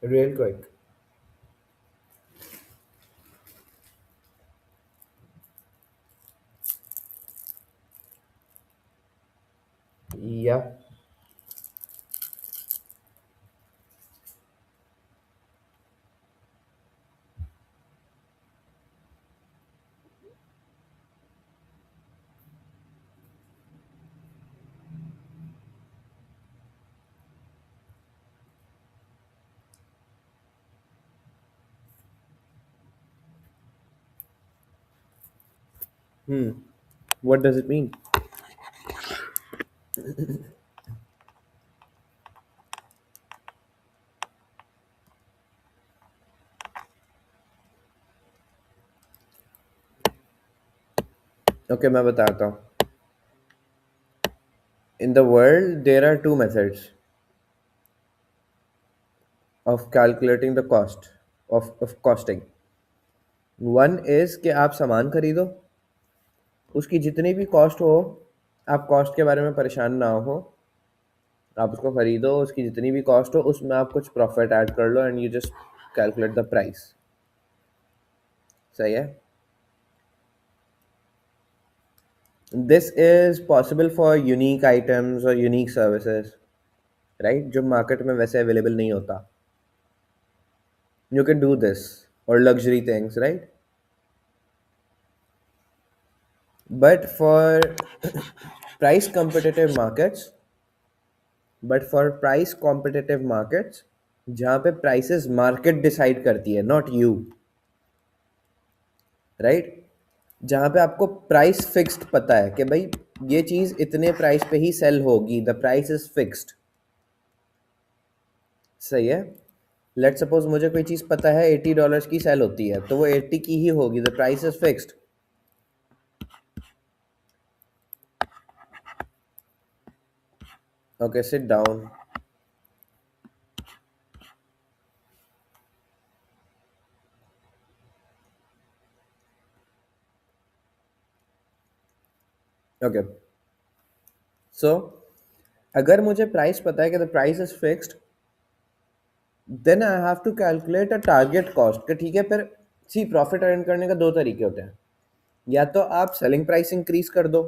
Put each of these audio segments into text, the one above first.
real quick. Yeah. Hmm. What does it mean? Okay, मैं बताता हूँ. In the world, there are two methods of calculating the cost of costing. One is कि आप सामान खरीदो, उसकी जितनी भी कॉस्ट हो, आप कॉस्ट के बारे में परेशान ना हो. आप उसको खरीदो, उसकी जितनी भी कॉस्ट हो उसमें आप कुछ प्रॉफिट ऐड कर लो and you just calculate the price. सही है. This is possible for unique items और यूनिक सर्विसेज, राइट, जो मार्केट में वैसे अवेलेबल नहीं होता. You can do this. और luxury things, right. But for price competitive markets but for price competitive markets जहाँ पे प्राइसेस मार्केट डिसाइड करती है, नॉट यू, राइट. जहाँ पे आपको प्राइस फिक्स्ड पता है कि भाई ये चीज़ इतने प्राइस पे ही सेल होगी, द प्राइस इज फिक्स्ड. सही है. लेट सपोज मुझे कोई चीज़ पता है $80 की सेल होती है, तो वो 80 की ही होगी, the price is fixed. Okay, sit down. Okay, so अगर मुझे प्राइस पता है कि the price is fixed, then I have to calculate a target cost. कि ठीक है, फिर सी प्रॉफिट अर्न करने का दो तरीके होते हैं. या तो आप सेलिंग प्राइस इंक्रीज कर दो,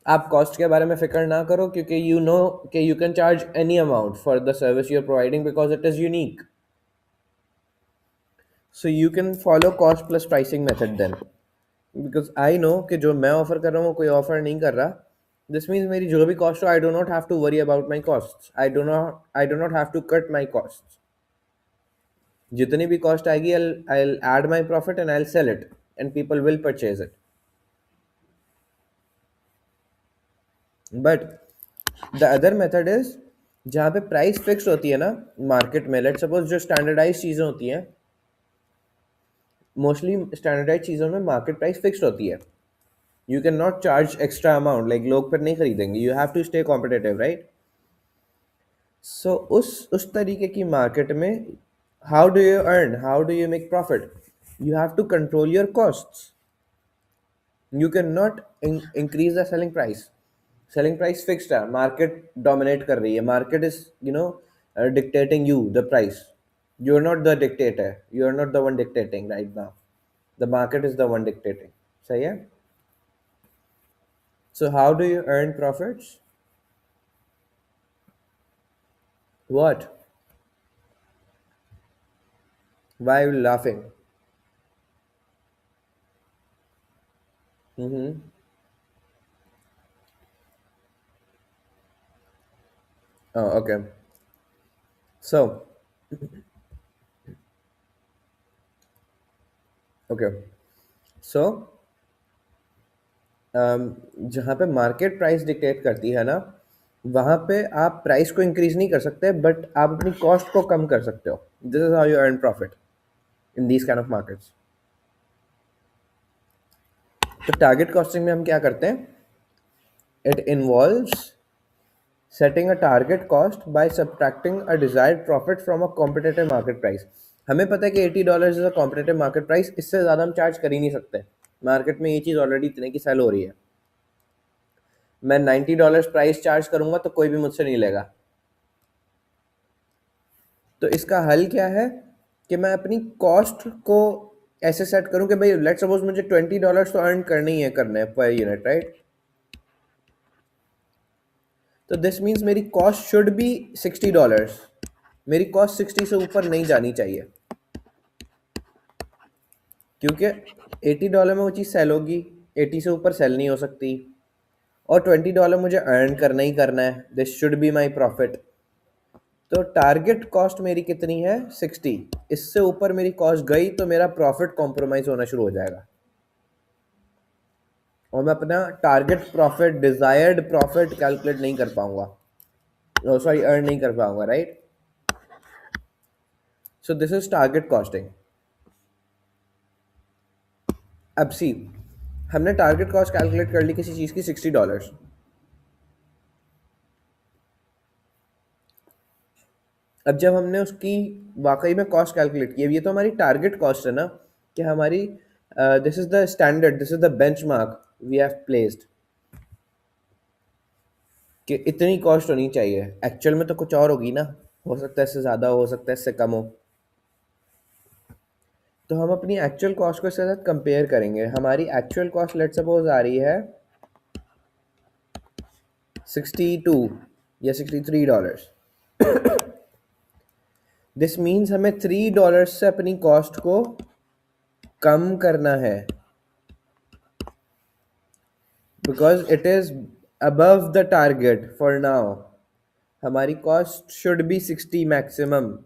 आप कॉस्ट के बारे में फिक्र ना करो, क्योंकि यू नो कि you can charge any amount for the service you are providing because it is unique. So you can follow cost plus pricing method then, because I know कि जो मैं ऑफर कर रहा हूँ वो कोई ऑफर नहीं कर रहा. दिस मीन्स मेरी जो भी कॉस्ट हो, I do not have to worry about my cost. I do not have to cut my cost. जितनी भी कॉस्ट आएगी, I add my profit and I sell it and people will purchase it. But the other method is जहाँ पे price fix होती है ना market में. Let suppose जो स्टैंडर्डाइज चीज़ें होती हैं, मोस्टली स्टैंडर्डाइज चीज़ों में मार्केट प्राइस फिक्स्ड होती है. You can not charge extra amount, like लोग फिर नहीं खरीदेंगे. You have to stay competitive, right. So उस तरीके की मार्केट में how do you make profit. You have to control your costs. You can not increase the selling price. Selling price fixed है, market dominate कर रही है, market is dictating you the price. You are not the dictator, you are not the one dictating right now. The market is the one dictating. सही है. So how do you earn profits. What. Why are you laughing. Mm-hmm. Oh, okay. So, okay. So, जहाँ पे market price dictate करती है ना, वहाँ पे आप प्राइस को इंक्रीज नहीं कर सकते, बट आप अपनी कॉस्ट को कम कर सकते हो. This is how you earn profit in these kind of markets. तो टारगेट कॉस्टिंग में हम क्या करते हैं. It involves setting a target cost by subtracting a desired profit from a competitive market price. हमें पता है कि $80 is a competitive market price, इससे ज़्यादा हम चार्ज कर ही नहीं सकते. मार्केट में ये चीज़ ऑलरेडी इतने की सेल हो रही है. मैं $90 प्राइस चार्ज करूंगा तो कोई भी मुझसे नहीं लेगा. तो इसका हल क्या है कि मैं अपनी कॉस्ट को ऐसे सेट करूं कि भाई लेट्स सपोज मुझे $20 तो अर्न करने ही है, करना है पर यूनिट, राइट? तो दिस मीन्स मेरी कॉस्ट शुड बी $60। मेरी कॉस्ट 60 से ऊपर नहीं जानी चाहिए, क्योंकि $80 में वो चीज़ सेल होगी, 80 से ऊपर सेल नहीं हो सकती, और $20 मुझे अर्न करना ही करना है। This should be my profit. तो टारगेट कॉस्ट मेरी कितनी है? 60। इससे ऊपर मेरी कॉस्ट गई तो मेरा प्रॉफिट कॉम्प्रोमाइज होना शुरू हो जाएगा, और मैं अपना target profit, desired profit calculate नहीं कर पाऊंगा, सॉरी अर्न नहीं कर पाऊंगा, right? So this is target costing. अब सी, हमने टारगेट कॉस्ट कैलकुलेट कर ली किसी चीज़ की $60। अब जब हमने उसकी वाकई में कॉस्ट कैलकुलेट की, अब ये तो हमारी टारगेट कॉस्ट है ना, कि हमारी this is the standard, this is the benchmark we have placed, कि इतनी कॉस्ट होनी चाहिए। एक्चुअल में तो कुछ और होगी ना, हो सकता है इससे ज़्यादा हो सकता है इससे कम हो। तो हम अपनी एक्चुअल कॉस्ट को इसके साथ कंपेयर करेंगे। हमारी एक्चुअल कॉस्ट लेट सपोज आ रही है 62 या $63। दिस मीन्स हमें $3 से अपनी कॉस्ट को कम करना है, because it is above the target for now. हमारी cost should be 60 maximum.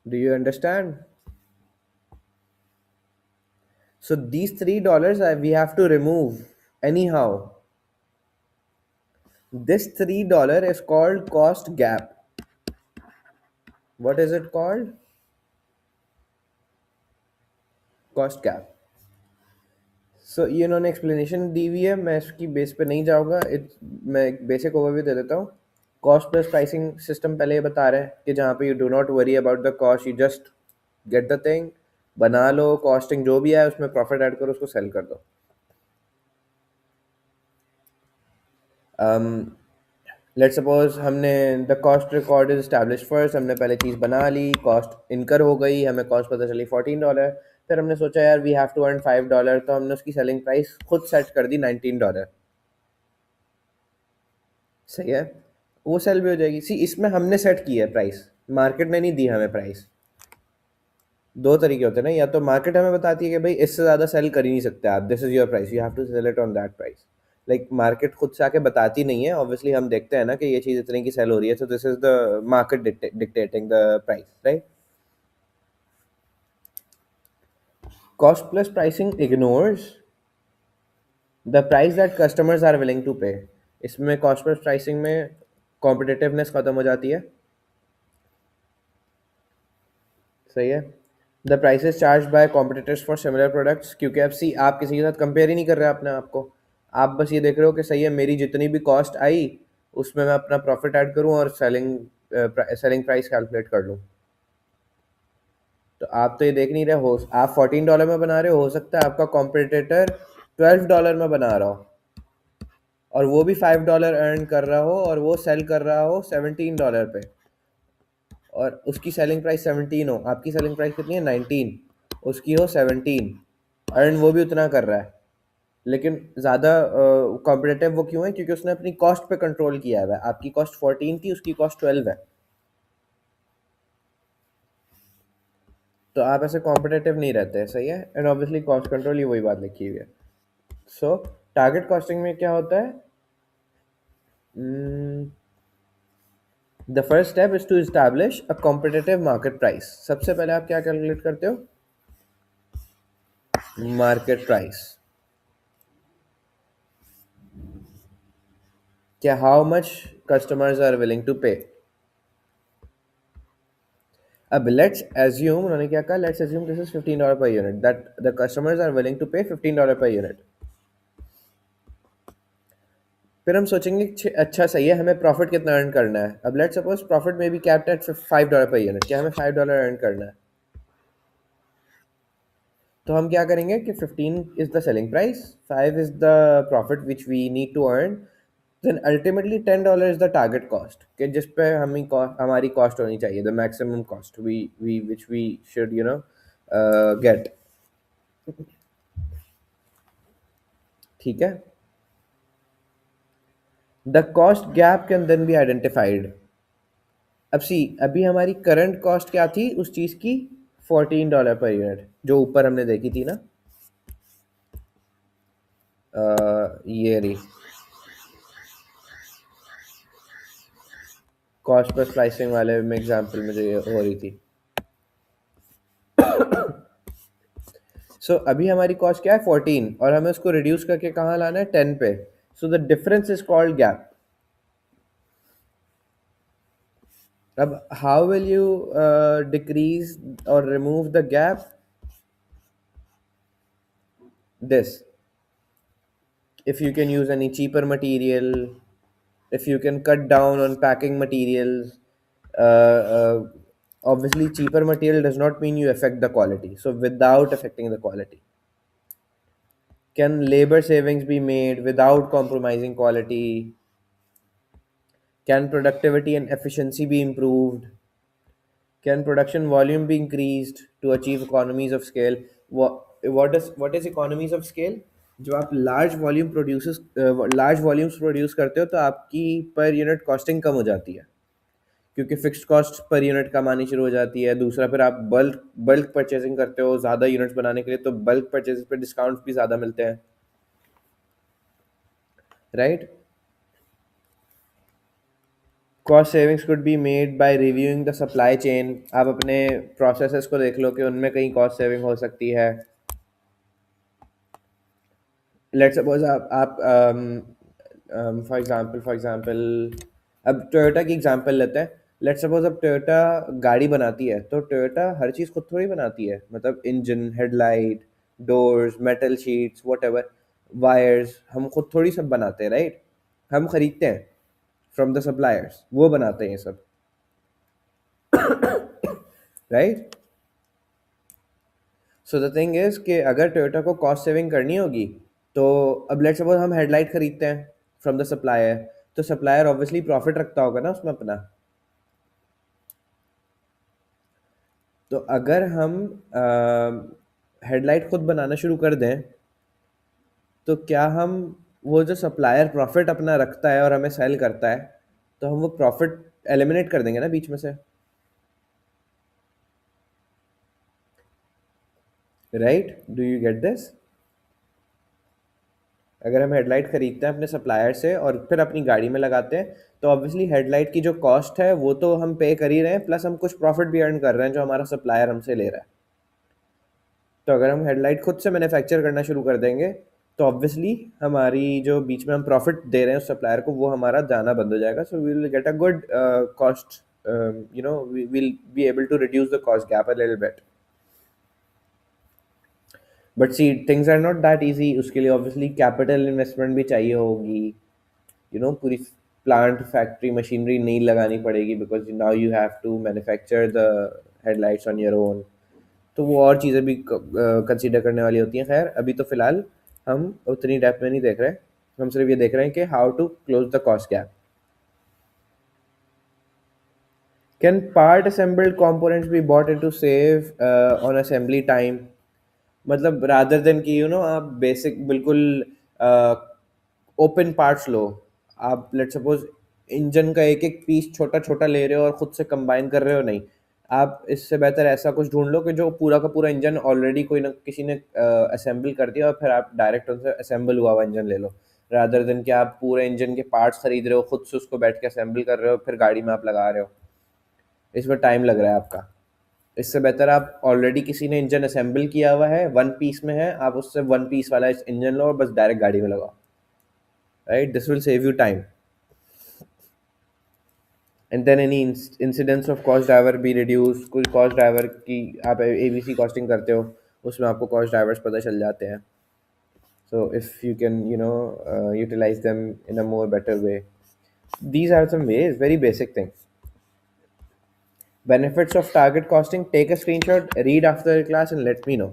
Do you understand? So these $3 we have to remove anyhow. This $3 is called cost gap. What is it called? Cost gap. So ये इन्होंने explanation दी हुई है, मैं इसकी base पे नहीं जाऊँगा। मैं एक बेसिक ओवरव्यू दे देता हूँ। कॉस्ट प्लस प्राइसिंग सिस्टम पहले ये बता रहे हैं कि जहाँ पे you do not worry about the cost, you just get the thing, बना लो, कॉस्टिंग जो भी है उसमें प्रॉफिट ऐड करो, उसको सेल कर दो। लेट सपोज हमने the cost record is establish first, हमने पहले चीज़ बना ली, कॉस्ट इनकर हो गई, हमें कॉस्ट पता चली $14। फिर हमने सोचा यार वी हैव टू अर्न $5, तो हमने उसकी सेलिंग प्राइस खुद सेट कर दी $19। सही है, वो सेल भी हो जाएगी। सी, इसमें हमने सेट की है प्राइस, मार्केट ने नहीं दी हमें प्राइस। दो तरीके होते हैं ना, या तो मार्केट हमें बताती है कि भाई इससे ज़्यादा सेल कर ही नहीं सकते आप, this is your price, you have to sell it on that price. Like market खुद से आके बताती नहीं है, ऑब्वियसली हम देखते हैं ना कि ये चीज़ इतने की सेल हो रही है, तो this is the market dictating the price, right? Cost plus pricing ignores the price that customers are willing to pay. इसमें कॉस्ट प्लस प्राइसिंग में कॉम्पिटिटिवनेस खत्म हो जाती है। सही है, the prices charge by competitors for similar products, क्योंकि अब सी, आप किसी के साथ कंपेयर ही नहीं कर रहे अपने आप को, आप बस ये देख रहे हो कि सही है मेरी जितनी भी कॉस्ट आई उसमें मैं अपना प्रॉफिट ऐड करूं और सेलिंग प्राइस कैलकुलेट कर लूं। तो आप तो ये देख नहीं रहे हो, आप $14 में बना रहे हो सकता है आपका कॉम्पिटिटर $12 में बना रहा हो, और वो भी $5 अर्न कर रहा हो, और वो सेल कर रहा हो $17 पे, और उसकी सेलिंग प्राइस 17 हो, आपकी सेलिंग प्राइस कितनी है? 19, उसकी हो 17, अर्न वो भी उतना कर रहा है, लेकिन ज़्यादा कॉम्पिटेटिव वो क्यों है? क्योंकि उसने अपनी कॉस्ट पे कंट्रोल किया है। आपकी कॉस्ट 14 थी, उसकी कॉस्ट 12 है, तो आप ऐसे कॉम्पिटेटिव नहीं रहते। सही है, एंड ऑब्वियसली कॉस्ट कंट्रोल ही वही बात लिखी हुई है। सो टारगेट कॉस्टिंग में क्या होता है? The first step is to establish a competitive market price. सबसे पहले आप क्या कैलकुलेट करते हो? मार्केट प्राइस, क्या how much customers are willing to pay. अब लेट्स एज्यूम, उन्होंने क्या कहा, let's assume this is $15 per unit, that the customers are willing to pay $15 per unit. फिर हम सोचेंगे अच्छा सही है, हमें प्रॉफिट कितना अर्न करना है। अब let's suppose profit may be capped at $5 per unit, क्या हमें $5 अर्न करना है? तो हम क्या करेंगे कि 15 is the selling price, 5 is the profit which we need to earn, then ultimately $10 is the target cost कि जिस पे हमारी cost होनी चाहिए, the maximum cost we which we should get. ठीक है. The cost gap can then be identified. अब सी अभी हमारी करंट कॉस्ट क्या थी उस चीज़ की, $14 पर यूनिट, जो ऊपर हमने देखी थी ना. ये रही कॉस्ट पर स्लाइसिंग वाले में एग्जांपल में जो ये हो रही थी. सो अभी हमारी कॉस्ट क्या है 14, और हमें उसको रिड्यूस करके कहाँ लाना है 10 पे. So the difference is called gap. अब हाउ विल यू डिक्रीज और remove the gap? This, if you can use any cheaper material, if you can cut down on packing materials. Obviously cheaper material does not mean you affect the quality, so without affecting the quality, can labor savings be made without compromising quality? Can productivity and efficiency be improved? Can production volume be increased to achieve economies of scale? What is economies of scale? जो आप large volumes produce करते हो तो आपकी per unit costing कम हो जाती है, क्योंकि फिक्स्ड कॉस्ट पर यूनिट कम आनी शुरू हो जाती है. दूसरा, फिर आप बल्क बल्क परचेजिंग करते हो ज़्यादा यूनिट्स बनाने के लिए, तो बल्क परचेज पे डिस्काउंट भी ज़्यादा मिलते हैं, right. Cost savings could be made by reviewing the supply chain. आप अपने प्रोसेसेस को देख लो कि उनमें कहीं कॉस्ट सेविंग हो सकती है. लेट्स सपोज आप फॉर एग्जांपल अब टोयोटा की एग्जांपल लेते हैं. लेट्स सपोज अब टोयोटा गाड़ी बनाती है, तो टोयोटा हर चीज़ खुद थोड़ी बनाती है. मतलब engine, headlight, doors, metal sheets, what ever, wires, हम खुद थोड़ी सब बनाते हैं, राइट. हम खरीदते हैं फ्रॉम द सप्लायर्स, वो बनाते हैं ये सब, right. So the thing is कि अगर टोयोटा को कॉस्ट सेविंग करनी होगी, तो अब लेट्स सपोज हम हेडलाइट खरीदते हैं फ्रॉम द सप्लायर, तो सप्लायर ऑब्वियसली प्रॉफिट रखता होगा ना उसमें अपना. तो अगर हम हेडलाइट खुद बनाना शुरू कर दें, तो क्या हम वो जो सप्लायर प्रॉफिट अपना रखता है और हमें सेल करता है, तो हम वो प्रॉफिट एलिमिनेट कर देंगे ना बीच में से, right. Do you get this? अगर हम हेडलाइट खरीदते हैं अपने सप्लायर से और फिर अपनी गाड़ी में लगाते हैं, तो ऑब्वियसली हेडलाइट की जो कॉस्ट है वो तो हम पे कर ही रहे हैं, प्लस हम कुछ प्रॉफिट भी अर्न कर रहे हैं जो हमारा सप्लायर हमसे ले रहा है. तो अगर हम हेडलाइट खुद से मैन्युफैक्चर करना शुरू कर देंगे, तो ऑब्वियसली हमारी जो बीच में हम प्रॉफिट दे रहे हैं उस सप्लायर को, वो हमारा जाना बंद हो जाएगा. So we will get a good cost, we will be able to reduce the cost gap a little bit. But see, things are not that easy. उसके लिए ऑब्वियसली कैपिटल इन्वेस्टमेंट भी चाहिए होगी, पूरी प्लांट, फैक्ट्री, मशीनरी नहीं लगानी पड़ेगी, because now you have to manufacture the headlights on your own. तो वो और चीज़ें भी कंसीडर करने वाली होती हैं. खैर, अभी तो फ़िलहाल हम उतनी डेप्थ में नहीं देख रहे हैं, हम सिर्फ ये देख रहे हैं कि how to close the cost gap. Can part assembled components be bought in to save on assembly time? मतलब रादर देन कि आप बेसिक बिल्कुल ओपन पार्ट्स लो, आप लेट सपोज इंजन का एक एक पीस छोटा छोटा ले रहे हो और ख़ुद से कंबाइन कर रहे हो, नहीं. आप इससे बेहतर ऐसा कुछ ढूंढ लो कि जो पूरा का पूरा इंजन ऑलरेडी कोई ना किसी ने असेंबल कर दिया, और फिर आप डायरेक्ट उनसे असेंबल हुआ हुआ इंजन ले लो, रादर देन कि आप पूरे इंजन के पार्ट्स खरीद रहे हो, खुद से उसको बैठ के असेंबल कर रहे हो, फिर गाड़ी में आप लगा रहे हो. इसमें टाइम लग रहा है आपका. इससे बेहतर आप ऑलरेडी किसी ने इंजन असेंबल किया हुआ है, वन पीस में है, आप उससे वन पीस वाला इंजन लो और बस डायरेक्ट गाड़ी में लगाओ, right. This will save you time. And then any incidents of cost driver be reduce. कुछ कॉस्ट ड्राइवर की आप ABC कॉस्टिंग करते हो, उसमें आपको कॉस्ट ड्राइवर्स पता चल जाते हैं. So if you can utilize them in a more better way, these are some ways, very basic things. Benefits of target costing: take a screenshot, read after the class and let me know.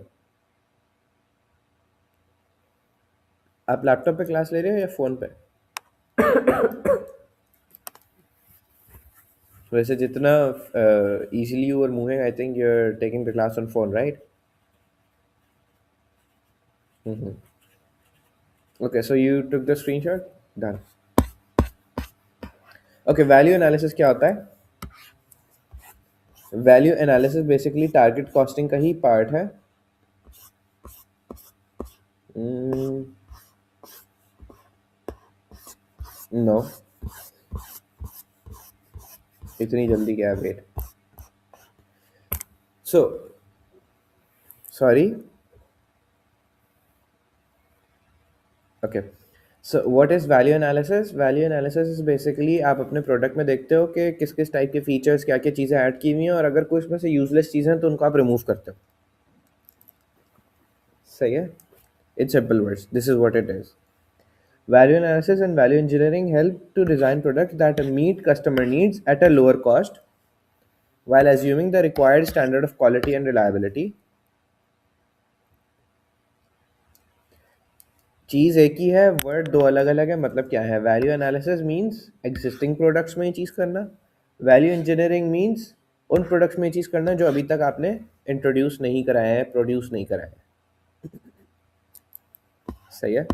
आप laptop पे class ले रहे हो या phone पे? वैसे जितना easily you were moving, I think you're taking the class on phone, right? Mm-hmm. Okay, so you took the screenshot? Done. Okay, value analysis क्या होता है? Value analysis basically target costing का ही पार्ट है. No, इतनी जल्दी क्या है, wait. So sorry. Okay, so what is value analysis? Value analysis is basically आप अपने प्रोडक्ट में देखते हो कि किस किस टाइप के फीचर्स, क्या क्या चीज़ें ऐड की हुई हैं, और अगर कोई उसमें से यूजलेस चीज़ें हैं तो उनको आप रिमूव करते हो. सही है. It's simple words, this is what it is. Value analysis and value engineering help to design products that meet customer needs at a lower cost while assuming the required standard of quality and reliability. चीज़ एक ही है, word दो अलग अलग है. मतलब क्या है? Value analysis means existing products में ये चीज़ करना. वैल्यू इंजीनियरिंग मीन्स उन प्रोडक्ट्स में ये चीज़ करना जो अभी तक आपने इंट्रोड्यूस नहीं कराया है, प्रोड्यूस नहीं कराया है. सही है.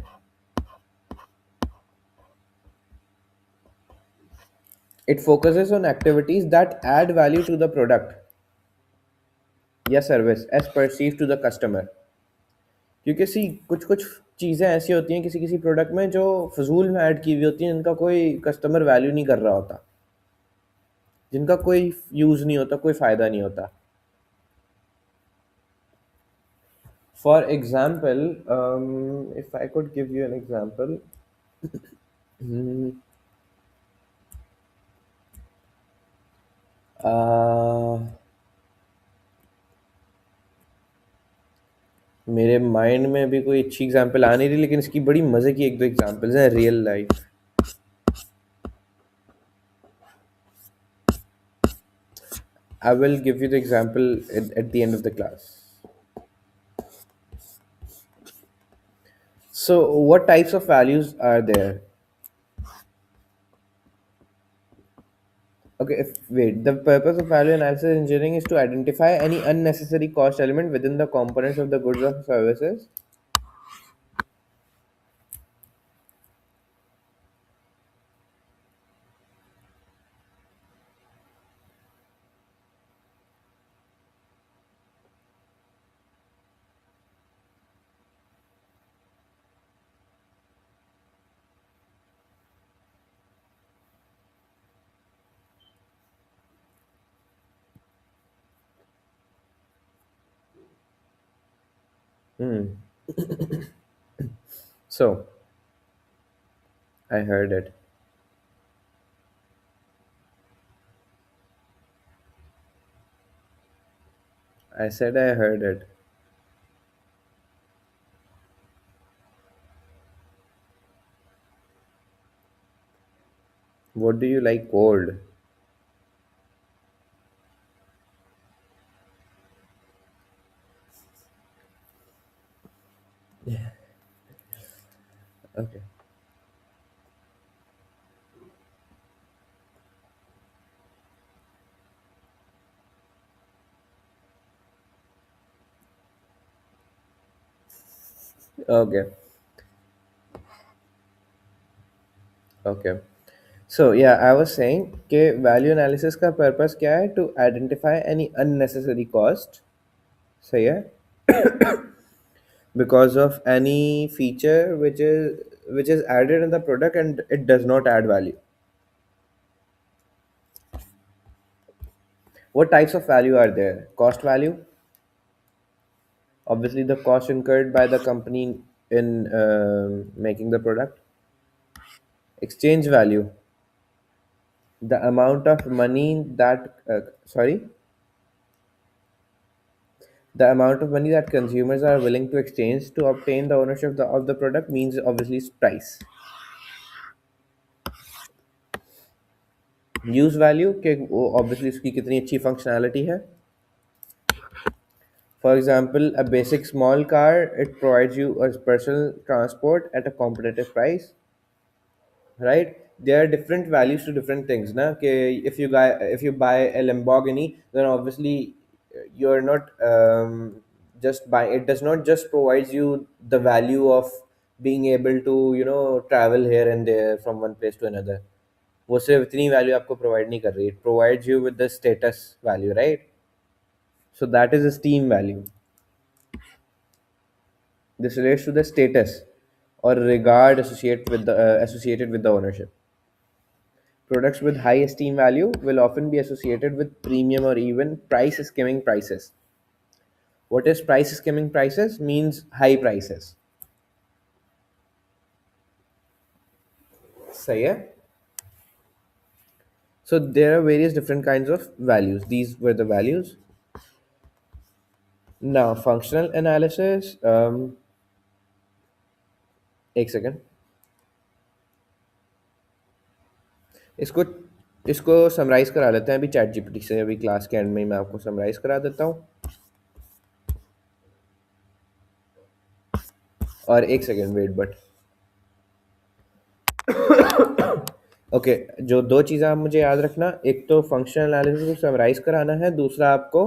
It focuses on activities that add value to the product या service as perceive to the customer. क्योंकि सी कुछ कुछ चीज़ें ऐसी होती हैं किसी किसी प्रोडक्ट में जो फजूल में ऐड की हुई होती हैं, जिनका कोई कस्टमर वैल्यू नहीं कर रहा होता, जिनका कोई यूज़ नहीं होता, कोई फ़ायदा नहीं होता. For example, if I could give you an example. मेरे माइंड में अभी कोई अच्छी एग्जांपल आ नहीं रही, लेकिन इसकी बड़ी मज़े की एक दो एग्जांपल्स हैं real life. I will give you the example at the end of the class. So, what types of values are there? Okay, wait. The purpose of value analysis engineering is to identify any unnecessary cost element within the components of the goods or services. So, I heard it. I said I heard it. What do you like cold? Okay. Okay. Okay. So yeah, I was saying कि value analysis का purpose क्या है? To identify any unnecessary cost. सही है. Because of any feature which is added in the product and it does not add value. What types of value are there? Cost value, obviously the cost incurred by the company in making the product. Exchange value, the amount of money that sorry, the amount of money that consumers are willing to exchange to obtain the ownership of the product means obviously price. Use value कि वो obviously उसकी कितनी अच्छी functionality है. For example, a basic small car, it provides you a personal transport at a competitive price, right? there are different values to different things na कि if you buy a Lamborghini, then obviously you're not just buy it does not just provides you the value of being able to travel here and there from one place to another. वो सिर्फ इतनी value आपको provide नहीं कर रही, it provides you with the status value, right? So that is esteem value. This relates to the status or regard associated with the ownership. Products with high esteem value will often be associated with premium or even price skimming prices. What is price skimming prices? Means high prices. सही है. So there are various different kinds of values. These were the values. Now functional analysis. एक second. इसको इसको summarise करा लेते हैं अभी chat GPT से. अभी क्लास के एंड में मैं आपको समराइज करा देता हूँ. और एक सेकेंड वेट बट ओके. जो दो चीज़ें आप मुझे याद रखना, एक तो फंक्शनल एनालिसिस को समराइज कराना है, दूसरा आपको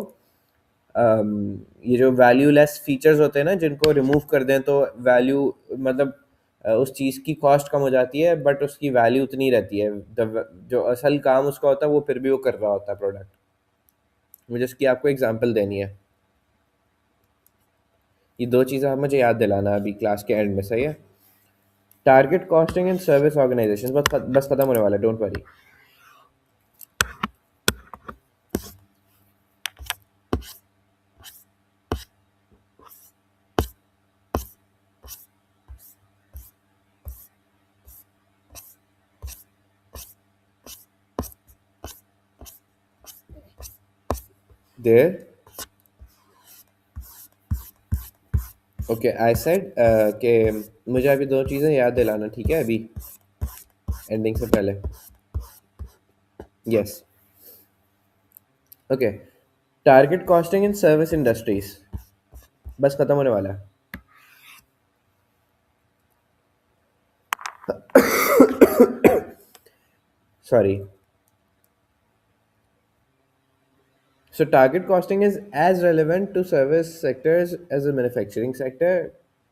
ये जो वैल्यू लेस फीचर्स होते हैं ना, जिनको रिमूव कर दें तो वैल्यू मतलब उस चीज़ की कॉस्ट कम हो जाती है बट उसकी वैल्यू उतनी रहती है. जो असल काम उसका होता है वो फिर भी वो कर रहा होता है प्रोडक्ट. मुझे इसकी आपको एग्जांपल देनी है. ये दो चीज़ें आप मुझे याद दिलाना अभी क्लास के एंड में, सही है? Target costing and service organization बस खत्म होने वाला है, don't worry. There okay. I said कि मुझे अभी दो चीज़ें याद दिलाना, ठीक है? अभी एंडिंग से पहले. Yes. Okay. Target costing in service industries बस खत्म होने वाला है. Sorry. So target costing is as relevant to service sectors as the manufacturing sector.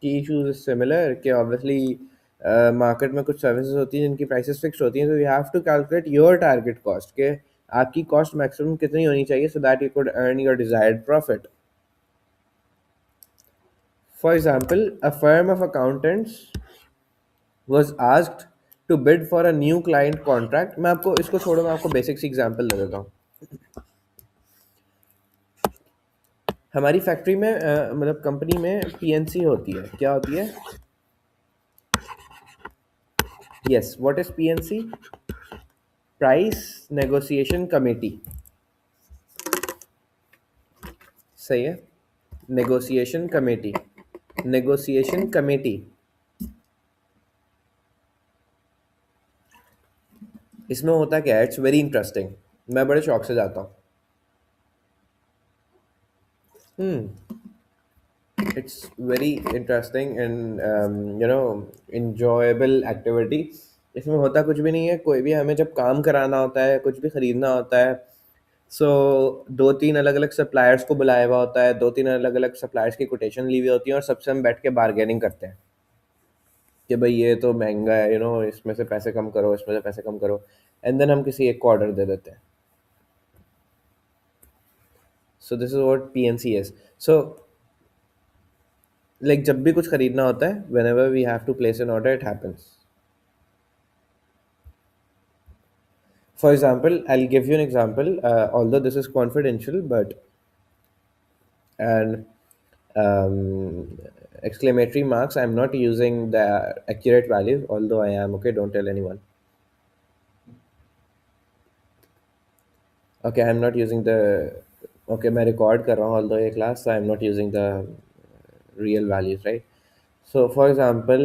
Key issues is similar कि obviously मार्केट में कुछ सर्विसेज होती हैं जिनकी प्राइसेस फिक्स्ड होती हैं, so you have to calculate your target cost के आपकी कॉस्ट मैक्सिमम कितनी होनी चाहिए so that you could earn your desired profit. For example, a firm of accountants was asked to bid for a new client contract. मैं आपको इसको छोड़ो, मैं आपको बेसिक सी एग्जांपल दे देता हूँ. हमारी फैक्ट्री में मतलब कंपनी में पीएनसी होती है. क्या होती है? Yes. What is PNC? Price negotiation committee. सही है. Negotiation committee. Negotiation committee. इसमें होता क्या है? It's very interesting. मैं बड़े शौक से जाता हूँ. It's very interesting and enjoyable activity. इसमें होता कुछ भी नहीं है. कोई भी हमें जब काम कराना होता है, कुछ भी ख़रीदना होता है, सो दो तीन अलग अलग सप्लायर्स को बुलाया हुआ होता है, दो तीन अलग अलग सप्लायर्स की कोटेशन ली हुई होती है और सबसे हम बैठ के बार्गेनिंग करते हैं कि भाई ये तो महंगा है, इसमें से पैसे कम करो, इसमें से पैसे कम करो, एंड देन हम किसी एक को ऑर्डर दे देते हैं. So this is what PNC is. So like जब भी कुछ खरीदना होता है, whenever we have to place an order, it happens. For example, I'll give you an example, although this is confidential, but and exclamatory marks, I'm not using the accurate value, although I am. Okay, don't tell anyone. Okay, I'm not using the. Okay, मैं record कर रहा हूँ although ये class, so I'm not using the real values, right? So for example,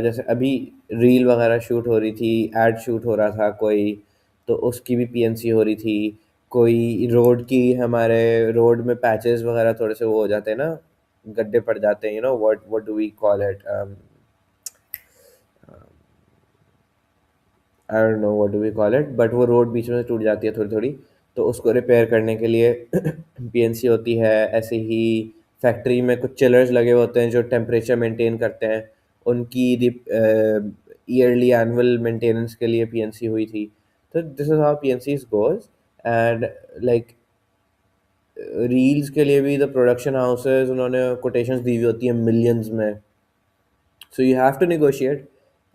जैसे अभी reel वगैरह shoot हो रही थी, एड शूट हो रहा था कोई, तो उसकी भी पीएनसी हो रही थी. कोई रोड की, हमारे रोड में पैचेस वगैरह थोड़े से वो हो जाते हैं ना, गड्ढे पड़ जाते हैं, what do we call it, I don't know what do we call it, but वो रोड बीच में से टूट जाती है थोड़ी थोड़ी, तो उसको रिपेयर करने के लिए पीएनसी होती है। ऐसे ही फैक्ट्री में कुछ चिलर्स लगे होते हैं जो टेम्परेचर मेंटेन करते हैं, उनकी ईयरली एनुअल मेंटेनेंस के लिए पीएनसी हुई थी। तो this is how PNC goes. And like reels के लिए भी द प्रोडक्शन हाउसेज उन्होंने कोटेशंस दी हुई होती हैं मिलियंस में। So you have to negotiate,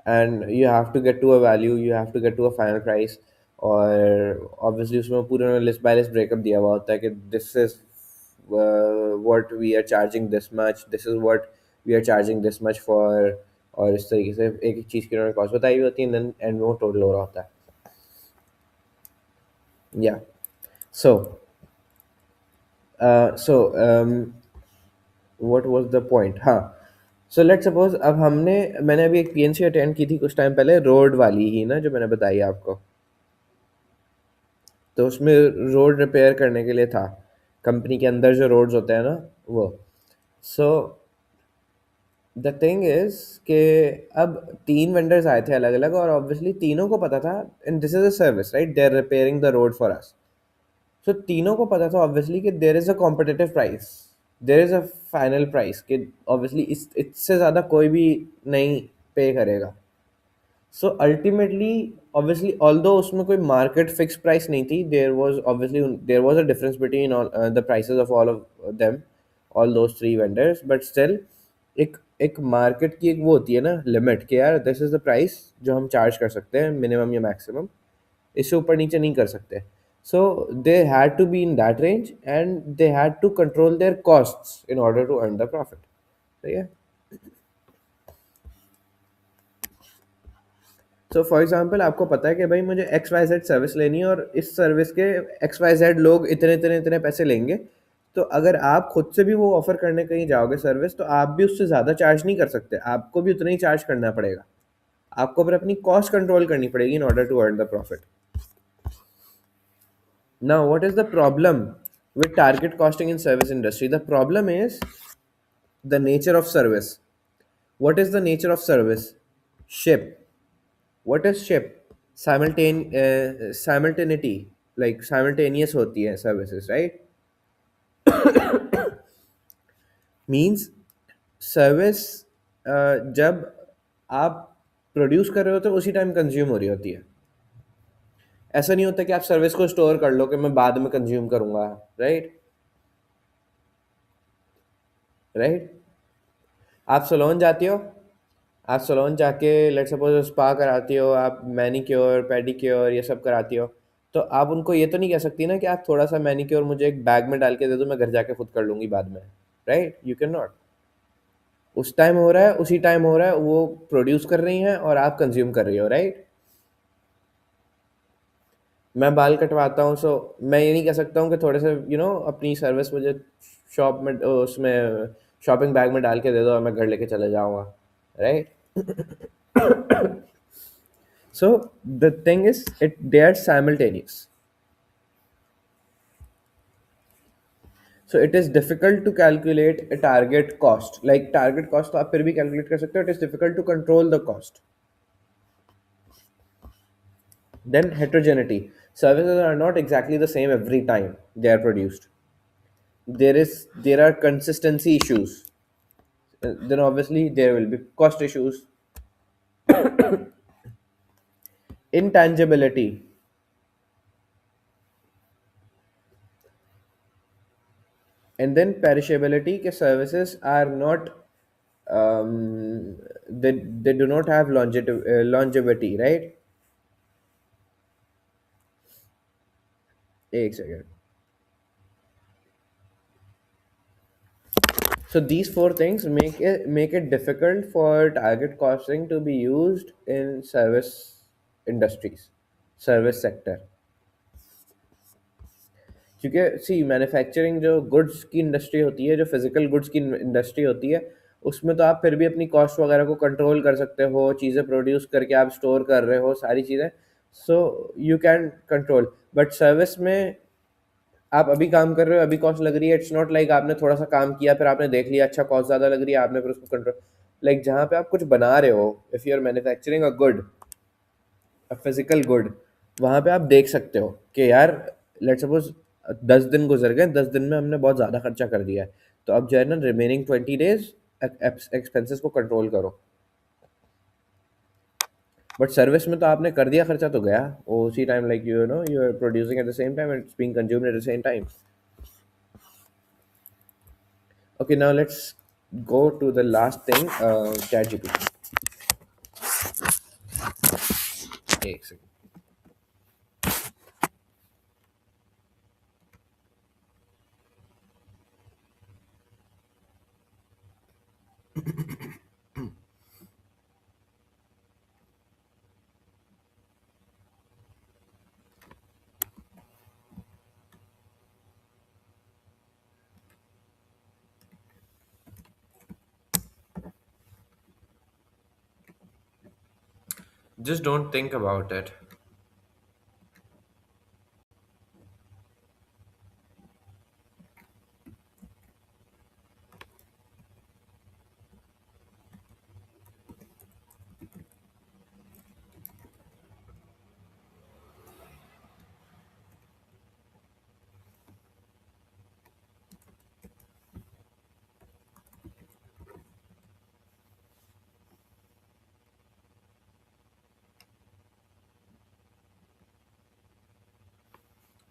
and you have to get to a value, you have to get to a final price। और obviously उसमें पूरे लिस्ट बाय लिस्ट ब्रेकअप दिया हुआ होता है कि this is what we are charging this much, this is what we are charging this much for। और इस तरीके से एक एक चीज़ की उन्होंने कॉस्ट बताई हुई होती है, देन एंड में वो टोटल हो रहा होता है। या so what was the point? हाँ, सो लेट्स सपोज अब मैंने अभी एक पीएनसी अटेंड की थी कुछ टाइम पहले, रोड वाली ही ना जो मैंने बताई आपको। तो उसमें रोड रिपेयर करने के लिए था, कंपनी के अंदर जो रोड्स होते हैं ना वो। सो द थिंग इज कि अब 3 वेंडर्स आए थे अलग अलग, और ऑब्वियसली तीनों को पता था, and this is a service right, they are repairing the road for us. So तीनों को पता था ऑब्वियसली कि there is a competitive price, there is a final price कि ऑब्वियसली इससे ज़्यादा कोई भी नहीं पे करेगा। सो अल्टीमेटली ऑब्वियसली ऑल्दो उसमें कोई मार्केट फिक्स प्राइस नहीं थी, there was a difference between the prices of all of them, all those 3 vendors, but still एक एक मार्केट की एक वो होती है ना लिमिट कि यार दिस इज द प्राइस जो हम चार्ज कर सकते हैं, मिनिमम या मैक्सिमम, इससे ऊपर नीचे नहीं कर सकते। So they had to be in that range, and they had to control their costs in order to earn the profit. सही है। सो फॉर एग्जाम्पल आपको पता है कि भाई मुझे एक्स वाई जेड सर्विस लेनी है, और इस सर्विस के एक्स वाई जेड लोग इतने इतने इतने पैसे लेंगे। तो अगर आप खुद से भी वो ऑफर करने कहीं जाओगे सर्विस, तो आप भी उससे ज़्यादा चार्ज नहीं कर सकते, आपको भी उतना ही चार्ज करना पड़ेगा। आपको फिर अपनी कॉस्ट कंट्रोल करनी पड़ेगी in order to earn the profit. Now what is the problem with target costing in service industry? The problem is the nature of service. What is the nature of service? Ship. What is ship? Simultaneity, like simultaneous होती है services, right? Means service जब आप produce कर रहे हो तो उसी time consume हो रही होती है। ऐसा नहीं होता कि आप सर्विस को स्टोर कर लो कि मैं बाद में कंज्यूम करूंगा, राइट? राइट। आप सलोन जाती हो, आप सलोन जाके लेट सपोज स्पा कराती हो, आप मैनिक्योर पेडिक्योर ये सब कराती हो, तो आप उनको ये तो नहीं कह सकती ना कि आप थोड़ा सा मैनिक्योर मुझे एक बैग में डाल के दे दो, मैं घर जाके खुद कर लूँगी बाद में, राइट? You can not. उस टाइम हो रहा है, उसी टाइम हो रहा है, वो प्रोड्यूस कर रही हैं और आप कंज्यूम कर रही हो, राइट? मैं बाल कटवाता हूँ, सो मैं ये नहीं कह सकता हूँ कि थोड़े से अपनी सर्विस मुझे शॉप में उसमें शॉपिंग बैग में डाल के दे दो और मैं घर लेके चले जाऊँगा, right? So the thing is, they are simultaneous. So it is difficult to calculate a target cost. Like target cost तो आप फिर भी calculate कर सकते हो. It is difficult to control the cost. Then heterogeneity. Services are not exactly the same every time they are produced. There are consistency issues. Then obviously there will be cost issues, intangibility, and then perishability. के services are not they do not have longevity, right? एक second. So these 4 things make it difficult for target costing to be used in service industries, service sector. क्योंकि सी manufacturing जो goods की industry होती है, जो physical goods की industry होती है, उसमें तो आप फिर भी अपनी कॉस्ट वगैरह को कंट्रोल कर सकते हो, चीज़ें प्रोड्यूस करके आप स्टोर कर रहे हो सारी चीज़ें, सो you can control. But service में आप अभी काम कर रहे हो, अभी कॉस्ट लग रही है, इट्स नॉट लाइक आपने थोड़ा सा काम किया फिर आपने देख लिया अच्छा कॉस्ट ज़्यादा लग रही है, आपने फिर उसको कंट्रोल, लाइक जहाँ पे आप कुछ बना रहे हो, if you are manufacturing a good, physical good, वहाँ पे आप देख सकते हो कि यार लेट सपोज 10 दिन गुजर गए, 10 दिन में हमने बहुत ज़्यादा खर्चा कर दिया है, तो अब जो है ना रिमेनिंग 20 डेज एक्सपेंसेस को कंट्रोल करो। बट सर्विस में तो आपने कर दिया, खर्चा तो गया वो उसी time, like you know you are producing at the same time, it's being consumed at the same time. Okay, now let's go to the last thing, ChatGPT. एक second. Just don't think about it.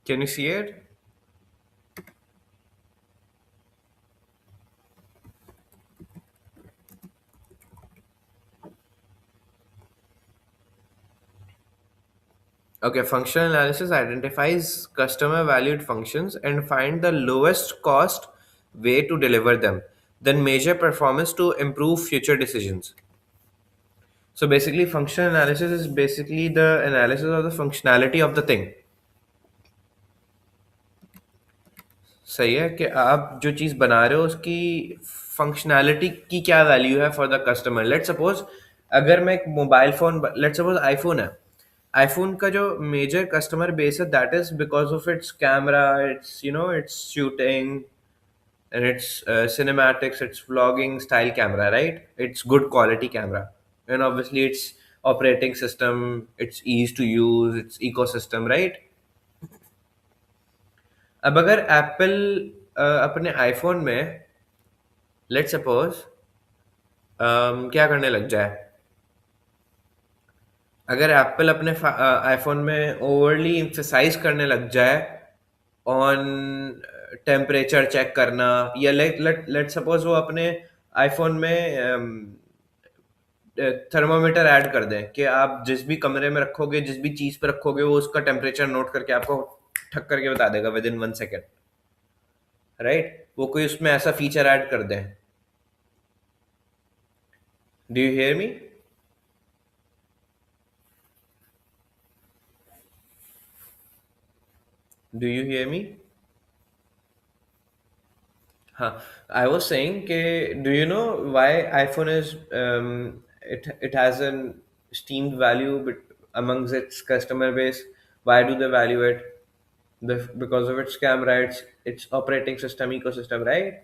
Can you see it? Okay, functional analysis identifies customer valued functions and find the lowest cost way to deliver them, then measure performance to improve future decisions. So basically, functional analysis is basically the analysis of the functionality of the thing. सही है कि आप जो चीज़ बना रहे हो उसकी functionality की क्या वैल्यू है for the customer. Let suppose अगर मैं एक mobile phone, let suppose iPhone है, आईफोन का जो मेजर कस्टमर बेस है that is because of its camera, it's you know it's shooting and it's cinematics, it's vlogging style camera, right? It's good quality camera, and obviously it's operating system, it's easy to use, it's ecosystem, right? अब अगर Apple अपने iPhone में let suppose क्या करने लग जाए, अगर Apple अपने आईफोन में ओवरली emphasize करने लग जाए ऑन टेम्परेचर चेक करना, या लेट लेट लेट सपोज वो अपने आईफोन में थर्मामीटर ऐड कर दें कि आप जिस भी कमरे में रखोगे, जिस भी चीज़ पे रखोगे, वो उसका टेम्परेचर नोट करके आपको ठक करके बता देगा विद इन 1 सेकेंड, राइट? वो कोई उसमें ऐसा फीचर ऐड कर दें। Do you hear me? Do you hear me? हाँ, I was saying कि do you know why iPhone is it has an esteemed value amongst its customer base? Why do they value it? Because of its camera, its operating system ecosystem, right?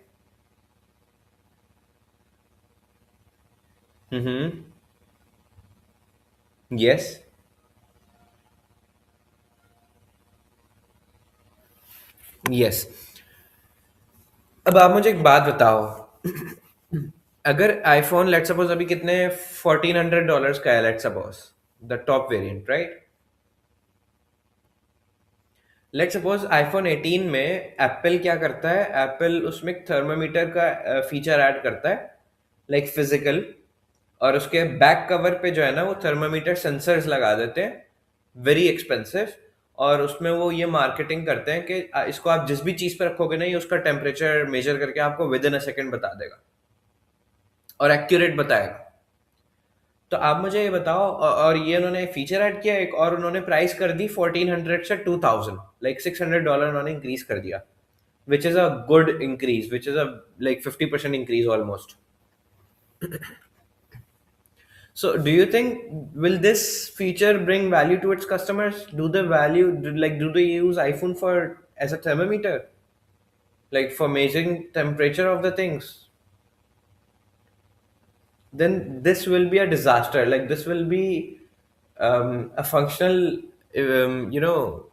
Mm-hmm. Yes. Yes. अब आप मुझे एक बात बताओ, अगर iPhone let suppose अभी कितने $1,400 का है, let suppose the top variant, right? Let suppose iPhone 18 में एप्पल क्या करता है, एप्पल उसमें थर्मामीटर का फीचर ऐड करता है, लाइक फिजिकल, और उसके बैक कवर पे जो है ना वो थर्मामीटर सेंसर्स लगा देते हैं, वेरी एक्सपेंसिव, और उसमें वो ये मार्केटिंग करते हैं कि इसको आप जिस भी चीज़ पे रखोगे ना ये उसका टेम्परेचर मेजर करके आपको विद इन अ सेकेंड बता देगा और एक्यूरेट बताएगा। तो आप मुझे ये बताओ, और ये उन्होंने फीचर ऐड किया एक, और उन्होंने प्राइस कर दी 1400 से 2000, लाइक $600 उन्होंने इंक्रीज कर दिया, which is a good increase, which is a like 50% increase almost. So do you think will this feature bring value to its customers? Do they use iPhone for as a thermometer, like for measuring temperature of the things? Then this will be a disaster. Like this will be a functional, you know,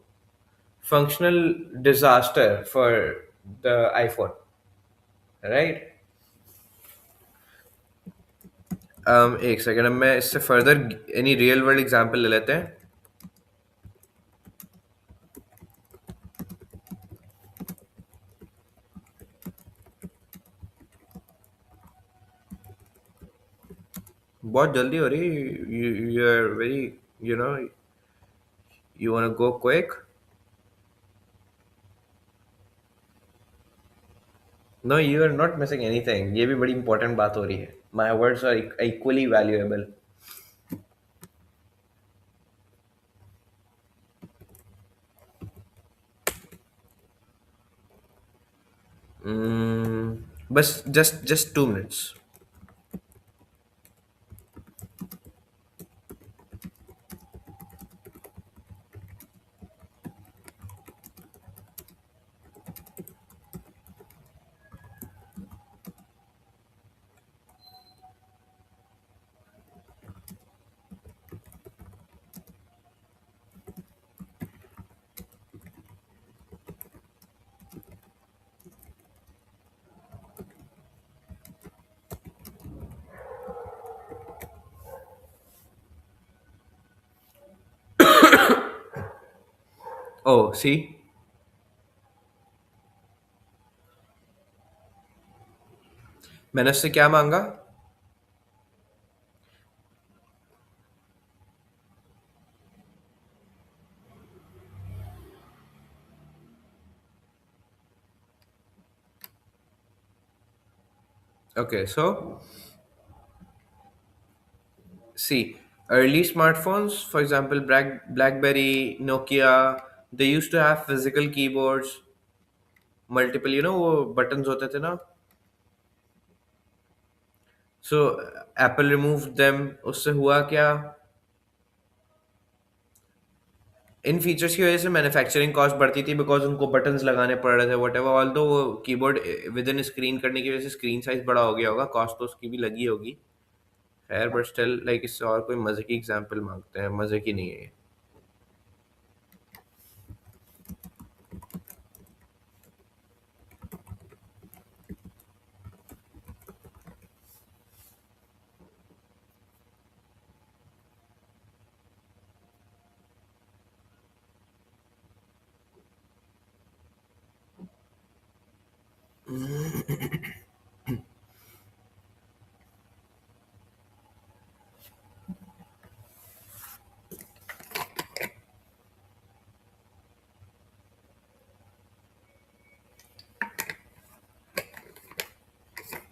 functional disaster for the iPhone, right? एक second, अब मैं इससे further any real world example ले लेते हैं. बहुत जल्दी हो रही. You are very, you know, you want to go quick. No, you are not missing anything. ये भी बड़ी इंपॉर्टेंट बात हो रही है. My words are equally valuable. बस जस्ट 2 minutes. Oh see. मैंने उससे क्या मांगा? Okay, so see, early smartphones, for example, BlackBerry, Nokia, they used to have physical keyboards, multiple, वो buttons होते थे ना. So Apple removed them. उससे हुआ क्या? इन फीचर्स की वजह से मैन्युफैक्चरिंग कॉस्ट बढ़ती थी, बिकॉज उनको बटन्स लगाने पड़ रहे थे, वट एवर. ऑल दो वो कीबोर्ड विद इन स्क्रीन करने की वजह से स्क्रीन साइज बड़ा हो गया होगा, कॉस्ट तो उसकी भी लगी होगी. खैर, बट स्टिल लाइक इससे और कोई मजे की एग्जांपल मांगते हैं. मजे की नहीं है ये.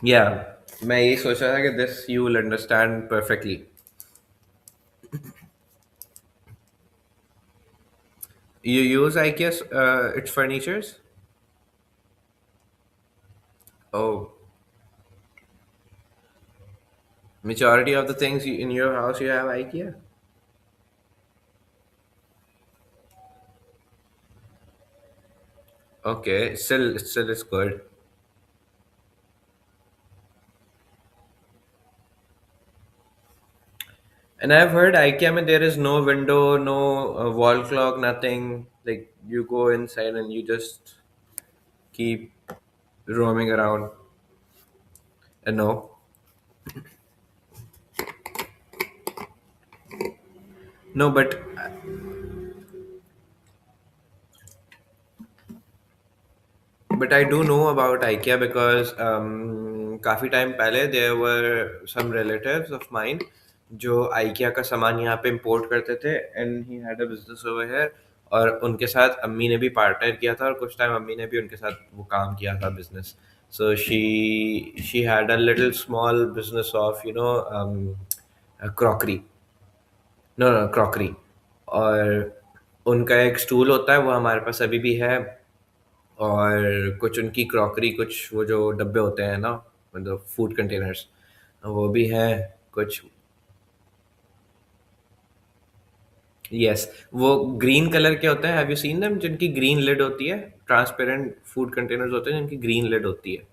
या मैं यही सोच रहा था कि this you will understand perfectly. You use I guess it's furnitures. Oh, majority of the things in your house you have IKEA. Okay, still is good. And I've heard IKEA mein there is no window, no wall clock, nothing. Like you go inside and you just keep roaming around. And no, no, but I do know about IKEA because काफी time पहले there were some relatives of mine जो IKEA का सामान यहाँ पे import करते थे, and he had a business over here. और उनके साथ अम्मी ने भी पार्टनर किया था, और कुछ टाइम अम्मी ने भी उनके साथ वो काम किया था, business. So she had a little small business of crockery. No, crockery. और उनका एक स्टूल होता है, वो हमारे पास अभी भी है. और कुछ उनकी क्रॉकरी, कुछ वो जो डब्बे होते हैं ना, मतलब फूड कंटेनर्स, वो भी है कुछ. यस, वो ग्रीन कलर के होते हैं. हैव यू सीन देम, जिनकी ग्रीन लिड होती है? ट्रांसपेरेंट फूड कंटेनर्स होते हैं जिनकी ग्रीन लिड होती है.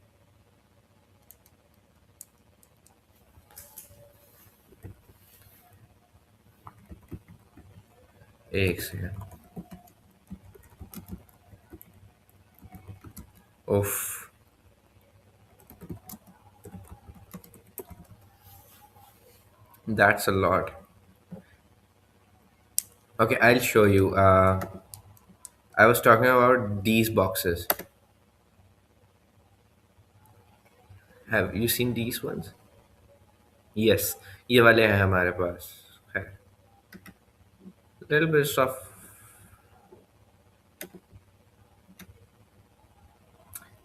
एक second. Oof, that's a lot. Okay, I'll show you. I was talking about these boxes. Have you seen these ones? Yes, ये वाले हैं हमारे पास. है. Little bit of.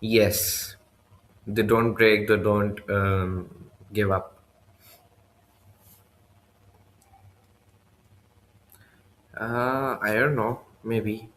Yes, they don't break. They don't give up. I don't know. Maybe.